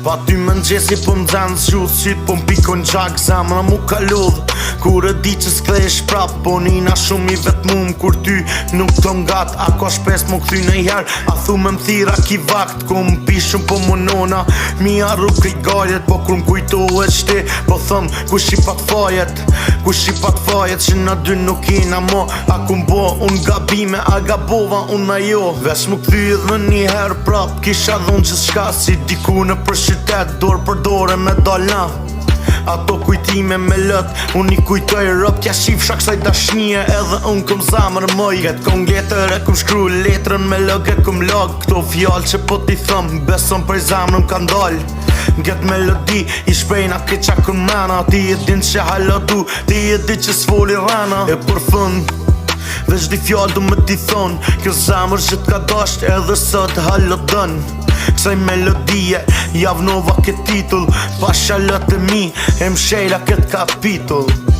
Pa ty më nxesi po m'dzanë zhjuth, syt po m'pikon gjak, zemra mu ka lodh. Kur e di që s'kthesh prap, po nina shumë i vetmum. Kur ty nuk të ngat, a ka shpes mu kthy në her. A thu me m'thira ki vakt, ku m'pi shumë po monona. Mi arru këj gajet, po kur m'kujtohet shti, po thëm kush i pak fajet. Kush i pak fajet që na dy nuk jena mo. A ku m'bo unë gabime, a gabova unë ajo. Vesh mu kthy edhe një her prap, kisha dhon gjithë shka si diku në për qytet, dorë për dorë me dalna. Ato kujtime me lët, unë i kujtoj rëp, t'ja shif shaksaj dashnie, edhe unë këm zamër mëj. Këtë këm letër e këm shkru letrën me lëg e këm lag, këto fjallë që po t'i thëm, beson për zamërën m'kan dal. Këtë melodi i shpejna ke qa kën mena, ti e din që haladu, ti e di që s'foli rana. E për fund veç di fjallë du me t'i thonë, kjo zamër që t'ka dasht edhe sot halodën. Kësaj melodije javnova këtë titull, pa shalët e mi e mshejla këtë kapitull.